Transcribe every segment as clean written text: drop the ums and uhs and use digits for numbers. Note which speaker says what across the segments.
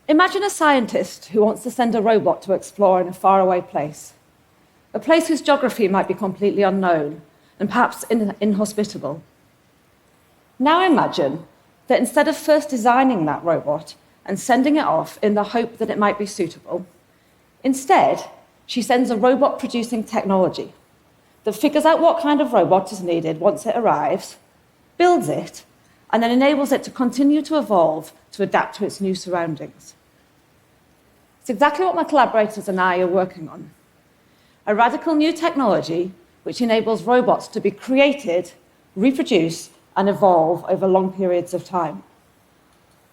Speaker 1: Imagine a scientist who wants to send a robot to explore in a faraway place, a place whose geography might be completely unknown and perhaps inhospitable. Now imagine that instead of first designing that robot and sending it off in the hope that it might be suitable, instead, she sends a robot-producing technology that figures out what kind of robot is needed once it arrives, builds it, and then enables it to continue to evolve to adapt to its new surroundings. It's exactly what my collaborators and I are working on. A radical new technology which enables robots to be created, reproduce, and evolve over long periods of time.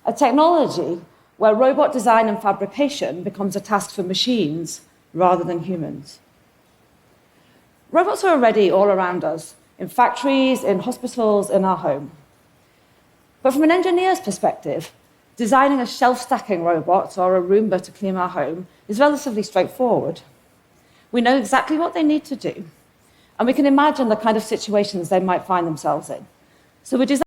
Speaker 1: A technology where robot design and fabrication becomes a task for machines rather than humans. Robots are already all around us, in factories, in hospitals, in our home. But from an engineer's perspective, designing a shelf-stacking robot or a Roomba to clean our home is relatively straightforward. We know exactly what they need to do, and we can imagine the kind of situations they might find themselves in. So we design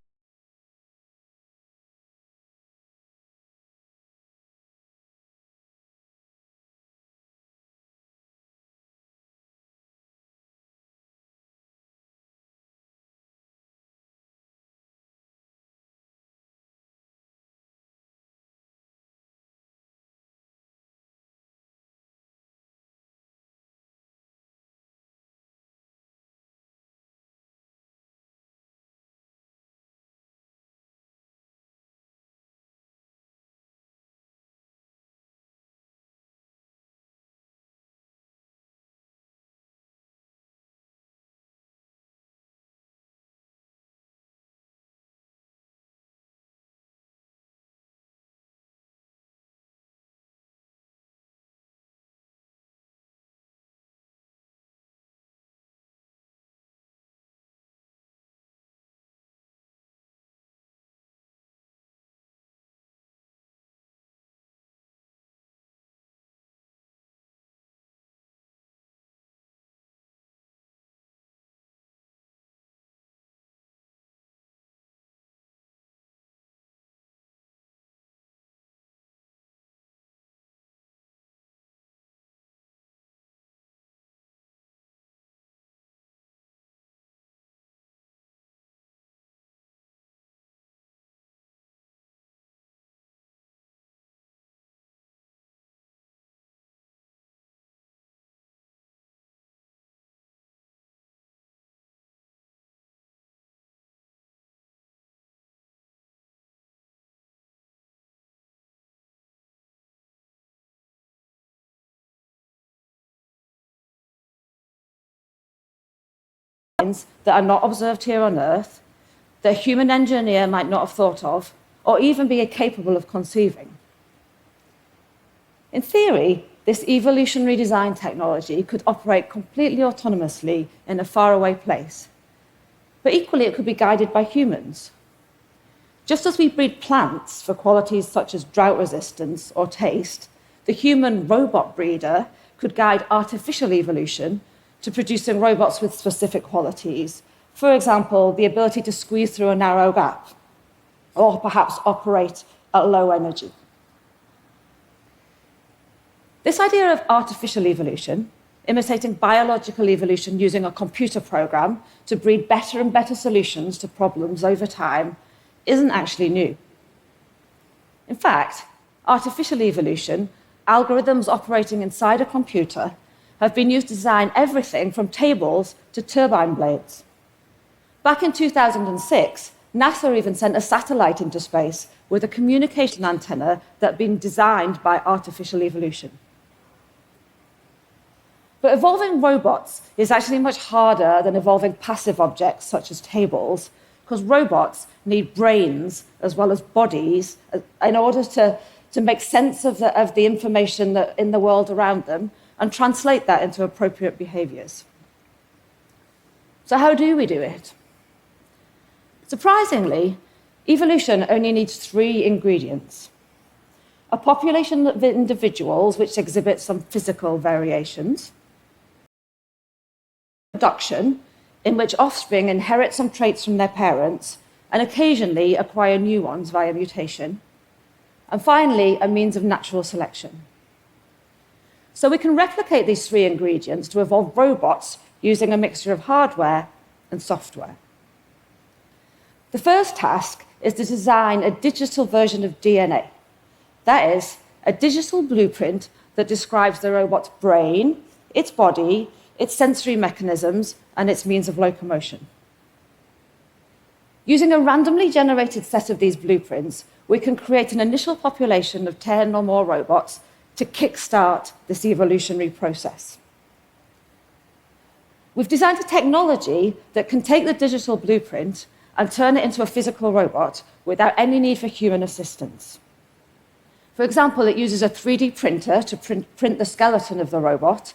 Speaker 1: that are not observed here on Earth, that a human engineer might not have thought of, or even be capable of conceiving. In theory, this evolutionary design technology could operate completely autonomously in a faraway place. But equally, it could be guided by humans. Just as we breed plants for qualities such as drought resistance or taste, the human robot breeder could guide artificial evolution to producing robots with specific qualities. For example, the ability to squeeze through a narrow gap, or perhaps operate at low energy. This idea of artificial evolution, imitating biological evolution using a computer program to breed better and better solutions to problems over time, isn't actually new. In fact, artificial evolution, algorithms operating inside a computer, have been used to design everything from tables to turbine blades. Back in 2006, NASA even sent a satellite into space with a communication antenna that had been designed by artificial evolution. But evolving robots is actually much harder than evolving passive objects such as tables, because robots need brains as well as bodies in order to make sense of the information that in the world around them and translate that into appropriate behaviors. So how do we do it? Surprisingly, evolution only needs 3 ingredients: a population of individuals which exhibit some physical variations, reproduction, in which offspring inherit some traits from their parents and occasionally acquire new ones via mutation, and finally, a means of natural selection. So we can replicate these three ingredients to evolve robots using a mixture of hardware and software. The first task is to design a digital version of DNA. That is, a digital blueprint that describes the robot's brain, its body, its sensory mechanisms, and its means of locomotion. Using a randomly generated set of these blueprints, we can create an initial population of 10 or more robots to kickstart this evolutionary process. We've designed a technology that can take the digital blueprint and turn it into a physical robot without any need for human assistance. For example, it uses a 3D printer to print the skeleton of the robot,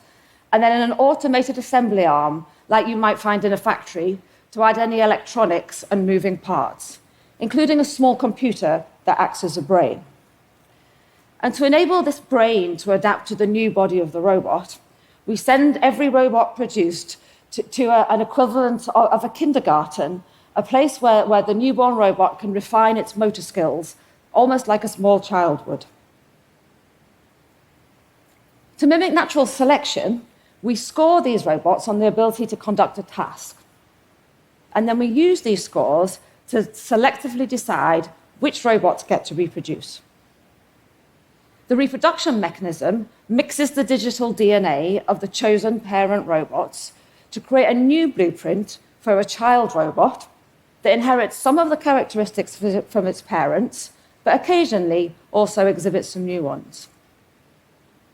Speaker 1: and then an automated assembly arm, like you might find in a factory, to add any electronics and moving parts, including a small computer that acts as a brain. And to enable this brain to adapt to the new body of the robot, we send every robot produced to an equivalent of a kindergarten, a place where the newborn robot can refine its motor skills, almost like a small child would. To mimic natural selection, we score these robots on the ability to conduct a task. And then we use these scores to selectively decide which robots get to reproduce. The reproduction mechanism mixes the digital DNA of the chosen parent robots to create a new blueprint for a child robot that inherits some of the characteristics from its parents, but occasionally also exhibits some new ones.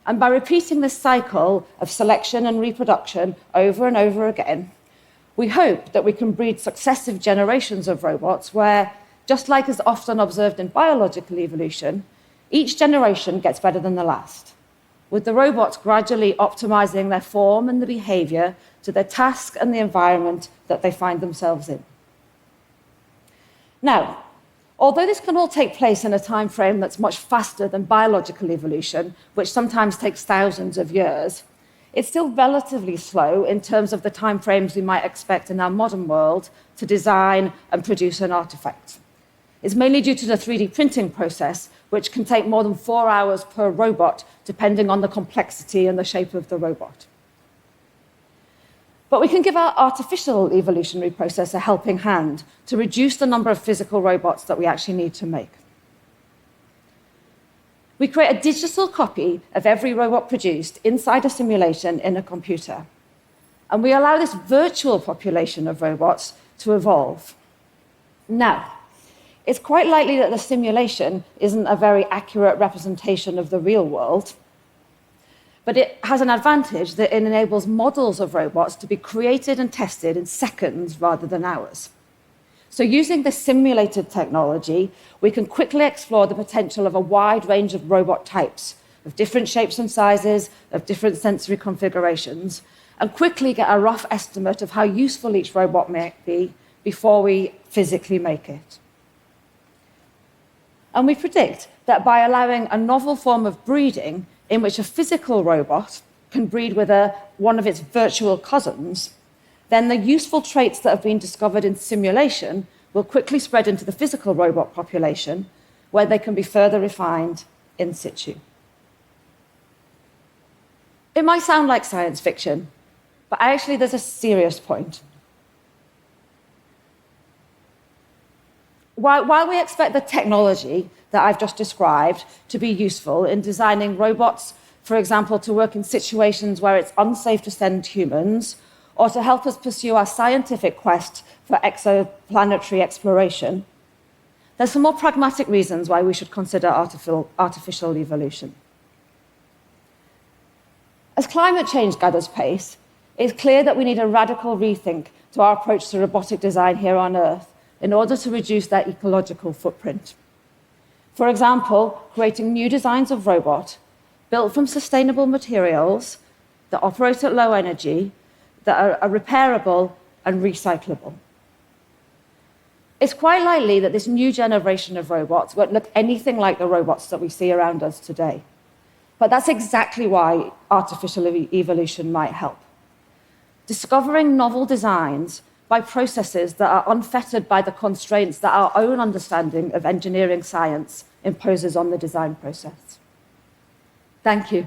Speaker 1: And by repeating this cycle of selection and reproduction over and over again, we hope that we can breed successive generations of robots where, just like is often observed in biological evolution, each generation gets better than the last, with the robots gradually optimizing their form and the behavior to their task and the environment that they find themselves in. Now, although this can all take place in a time frame that's much faster than biological evolution, which sometimes takes thousands of years, it's still relatively slow in terms of the time frames we might expect in our modern world to design and produce an artifact. It's mainly due to the 3D printing process, which can take more than 4 hours per robot, depending on the complexity and the shape of the robot. But we can give our artificial evolutionary process a helping hand to reduce the number of physical robots that we actually need to make. We create a digital copy of every robot produced inside a simulation in a computer. And we allow this virtual population of robots to evolve. Now, it's quite likely that the simulation isn't a very accurate representation of the real world, but it has an advantage that it enables models of robots to be created and tested in seconds rather than hours. So using this simulated technology, we can quickly explore the potential of a wide range of robot types, of different shapes and sizes, of different sensory configurations, and quickly get a rough estimate of how useful each robot may be before we physically make it. And we predict that by allowing a novel form of breeding in which a physical robot can breed with one of its virtual cousins, then the useful traits that have been discovered in simulation will quickly spread into the physical robot population, where they can be further refined in situ. It might sound like science fiction, but actually there's a serious point. While we expect the technology that I've just described to be useful in designing robots, for example, to work in situations where it's unsafe to send humans, or to help us pursue our scientific quest for exoplanetary exploration, there's some more pragmatic reasons why we should consider artificial evolution. As climate change gathers pace, it's clear that we need a radical rethink to our approach to robotic design here on Earth in order to reduce their ecological footprint. For example, creating new designs of robot built from sustainable materials that operate at low energy, that are repairable and recyclable. It's quite likely that this new generation of robots won't look anything like the robots that we see around us today. But that's exactly why artificial evolution might help. Discovering novel designs by processes that are unfettered by the constraints that our own understanding of engineering science imposes on the design process. Thank you.